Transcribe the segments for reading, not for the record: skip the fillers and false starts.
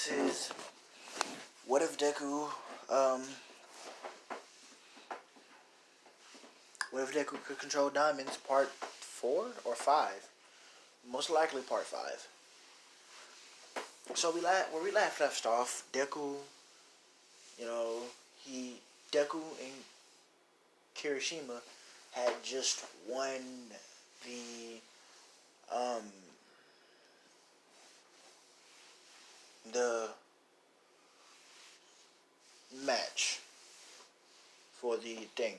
This is What if Deku, um, what if Deku could control diamonds, part 4 or 5? Most likely part 5. So where we left off, Deku, you know, Deku and Kirishima had just won the, um, the match for the thing.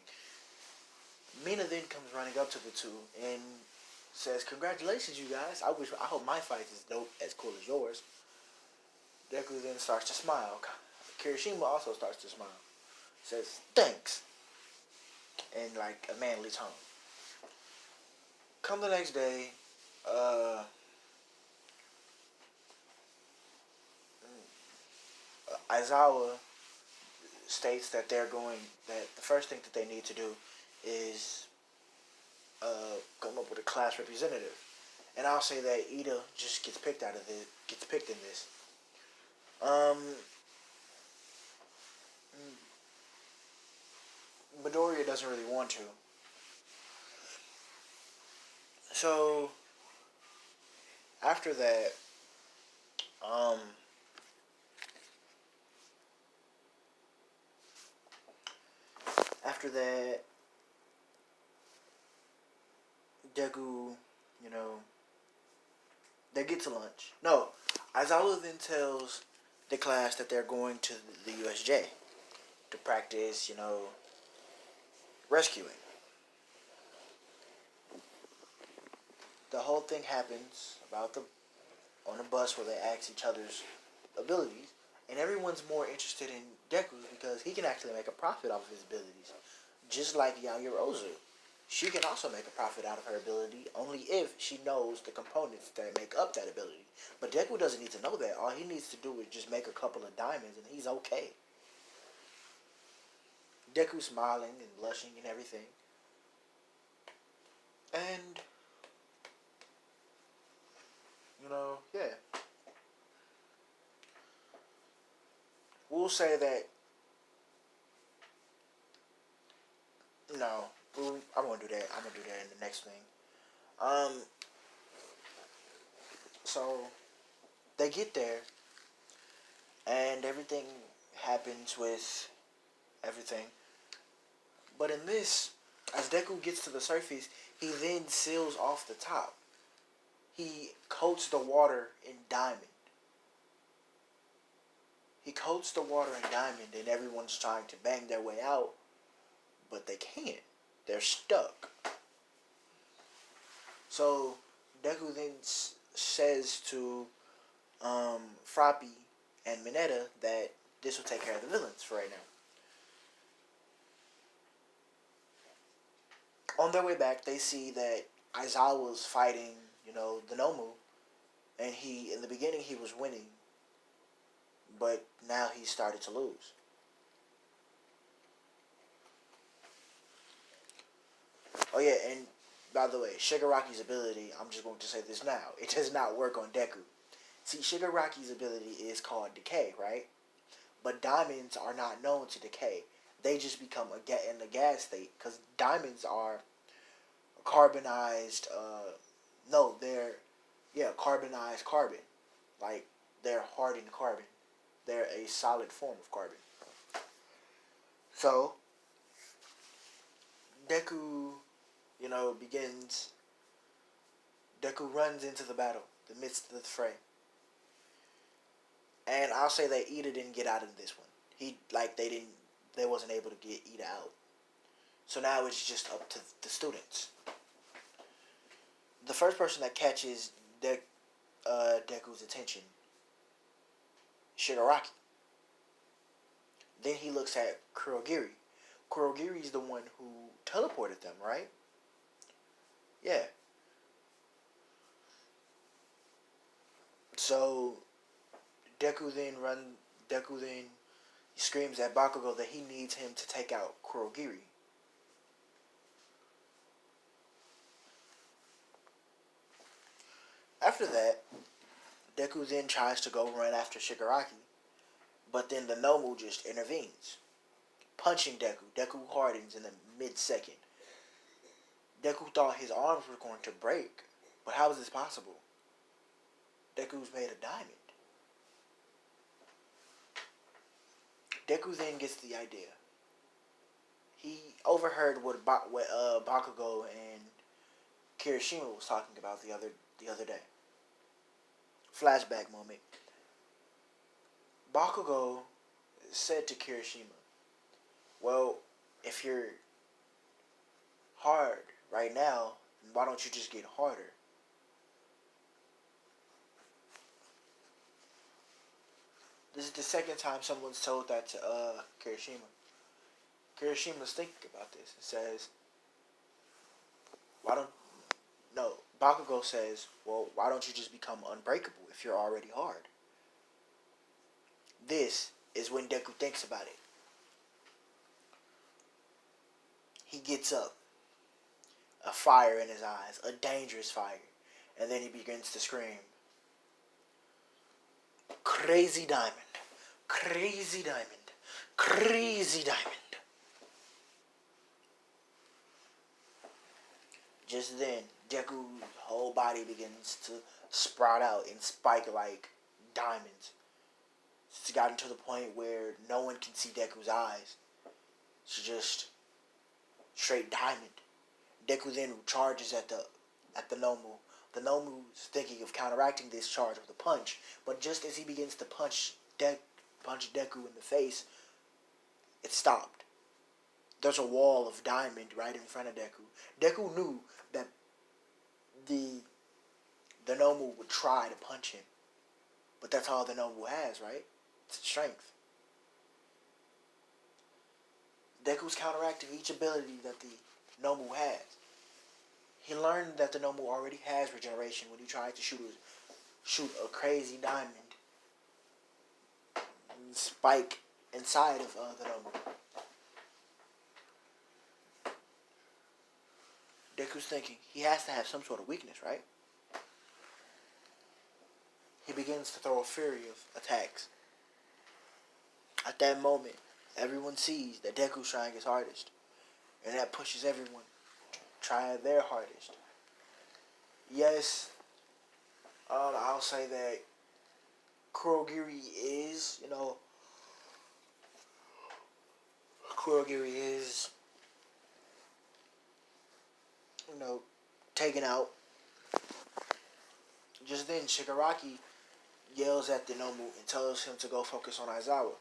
Mina then comes running up to the two and says, "Congratulations, you guys! I hope my fight is dope, as cool as yours." Deku then starts to smile. Kirishima also starts to smile. Says, "Thanks," in like a manly tone. Come the next day, Aizawa states that the first thing that they need to do is come up with a class representative. And I'll say that Ida just gets picked in this. Midoriya doesn't really want to. So after that, um, after that, Deku, they get to lunch. No, Aizawa then tells the class that they're going to the USJ to practice, rescuing. The whole thing happens on a bus where they ask each other's abilities, and everyone's more interested in Deku's because he can actually make a profit off of his abilities, just like Yaoyorozu. She can also make a profit out of her ability, only if she knows the components that make up that ability. But Deku doesn't need to know that. All he needs to do is just make a couple of diamonds, and he's okay. Deku smiling and blushing and everything. And, yeah. We'll say that, no, I won't do that. I'm going to do that in the next thing. So, they get there, and everything happens with everything. But in this, as Deku gets to the surface, he then seals off the top. He coats the water in diamond. And everyone's trying to bang their way out, but they can't. They're stuck. So Deku then says to Froppy and Mineta that this will take care of the villains for right now. On their way back, they see that Aizawa's fighting, the Nomu, and in the beginning he was winning, but now he started to lose. Oh yeah, and by the way, Shigaraki's ability, I'm just going to say this now, it does not work on Deku. See, Shigaraki's ability is called Decay, right? But diamonds are not known to decay. They just become in the gas state, because diamonds are carbonized, carbonized carbon. Like, they're hardened carbon. They're a solid form of carbon. So, Deku, Deku runs into the battle, the midst of the fray. And I'll say that Ida didn't get out of this one. They wasn't able to get Ida out. So now it's just up to the students. The first person that catches Deku's attention, Shigaraki. Then he looks at Kurogiri. Kurogiri is the one who teleported them, right? Yeah. So Deku then screams at Bakugo that he needs him to take out Kurogiri. After that, Deku then tries to go run after Shigaraki, but then the Nomu just intervenes, punching Deku. Deku hardens in the mid-second. Deku thought his arms were going to break, but how is this possible? Deku's made of diamond. Deku then gets the idea. He overheard what Bakugo and Kirishima was talking about the other day. Flashback moment. Bakugo said to Kirishima, "Well, if you're hard right now, why don't you just get harder?" This is the second time someone's told that to Kirishima. Kirishima's thinking about this and says, "Why don't no?" Bakugo says, "Well, why don't you just become unbreakable if you're already hard?" This is when Deku thinks about it. He gets up, a fire in his eyes, a dangerous fire, and then he begins to scream, "Crazy diamond, crazy diamond, crazy diamond." Just then, Deku's whole body begins to sprout out and spike like diamonds. It's gotten to the point where no one can see Deku's eyes. It's just straight diamond. Deku then charges at the Nomu. The Nomu is thinking of counteracting this charge with a punch, but just as he begins to punch Deku in the face, it stopped. There's a wall of diamond right in front of Deku. Deku knew that the Nomu would try to punch him, but that's all the Nomu has, right? It's strength. Deku's counteracting each ability that the Nomu has. He learned that the Nomu already has regeneration when he tried to shoot a crazy diamond spike inside of the Nomu. Deku's thinking he has to have some sort of weakness, right? He begins to throw a fury of attacks. At that moment, everyone sees that Deku's trying his hardest, and that pushes everyone to try their hardest. Yes, I'll say that Kurogiri is, taken out. Just then, Shigaraki yells at the Nomu and tells him to go focus on Aizawa.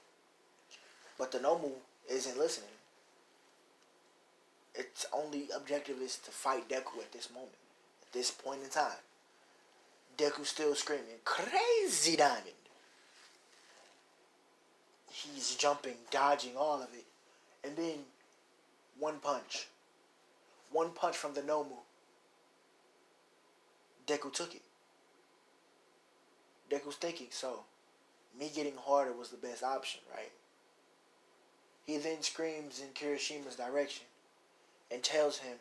But the Nomu isn't listening. Its only objective is to fight Deku at this moment. At this point in time. Deku's still screaming, "Crazy diamond!" He's jumping, dodging all of it. And then, one punch. One punch from the Nomu. Deku took it. Deku's thinking, so, me getting harder was the best option, right? He then screams in Kirishima's direction and tells him,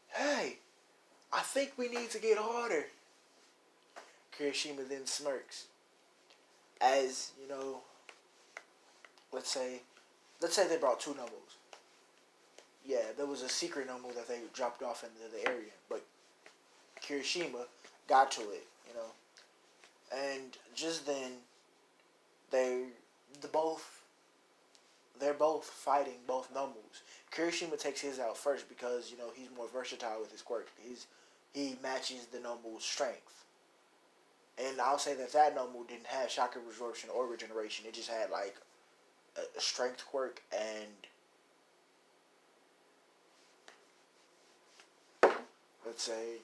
"Hey, I think we need to get harder." Kirishima then smirks. As, let's say they brought two Nomus. Yeah, there was a secret Nomu that they dropped off into the area, but Kirishima got to it, And just then, they're both fighting both Nomus. Kirishima takes his out first because, he's more versatile with his quirk. He matches the Nomu's strength. And I'll say that Nomu didn't have chakra absorption or regeneration. It just had, like, a strength quirk and, let's say,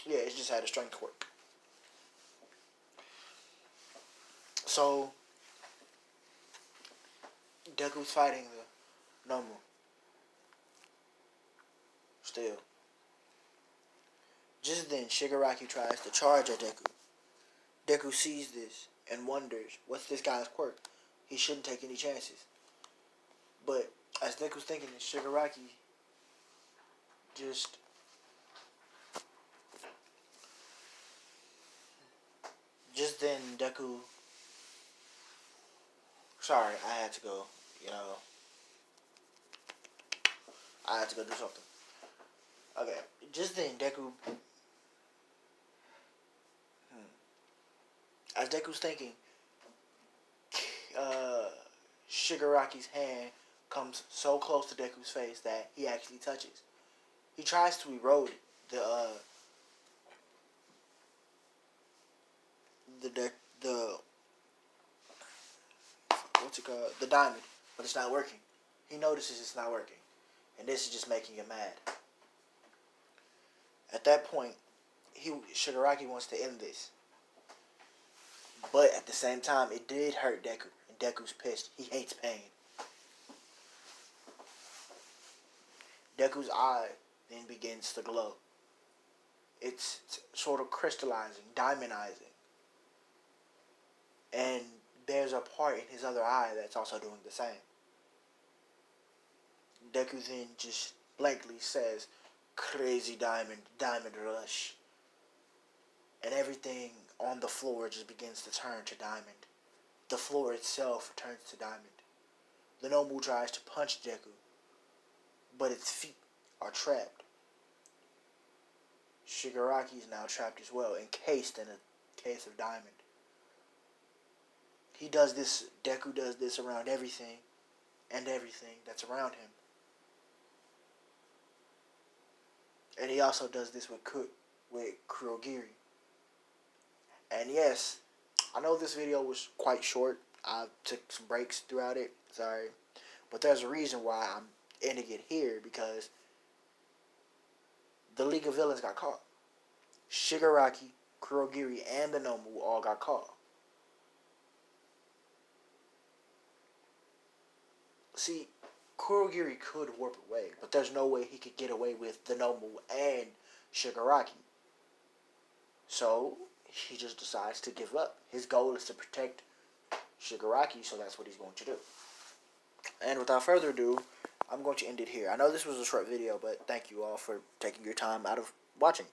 yeah, it just had a strength quirk. So, Deku's fighting the Nomu. Still. Just then, Shigaraki tries to charge at Deku. Deku sees this and wonders, what's this guy's quirk? He shouldn't take any chances. But, as Deku's thinking this, Shigaraki just just then, Deku. Sorry, I had to go. You know, I had to go do something. Okay, just then, Deku. As Deku's thinking, uh, Shigaraki's hand comes so close to Deku's face that he actually touches. He tries to erode the the what's it called, the diamond, but it's not working. He notices it's not working, and this is just making him mad. At that point, Shigaraki wants to end this, but at the same time, it did hurt Deku, and Deku's pissed. He hates pain. Deku's eye then begins to glow. It's sort of crystallizing, diamondizing. And there's a part in his other eye that's also doing the same. Deku then just blankly says, "Crazy diamond rush." And everything on the floor just begins to turn to diamond. The floor itself turns to diamond. The Nomu tries to punch Deku, but its feet are trapped. Shigaraki is now trapped as well, encased in a case of diamond. Deku does this around everything and everything that's around him. And he also does this with Kurogiri. And yes, I know this video was quite short. I took some breaks throughout it. Sorry. But there's a reason why I'm ending it here, because the League of Villains got caught. Shigaraki, Kurogiri, and the Nomu all got caught. See, Kurogiri could warp away, but there's no way he could get away with the Nomu and Shigaraki. So, he just decides to give up. His goal is to protect Shigaraki, so that's what he's going to do. And without further ado, I'm going to end it here. I know this was a short video, but thank you all for taking your time out of watching.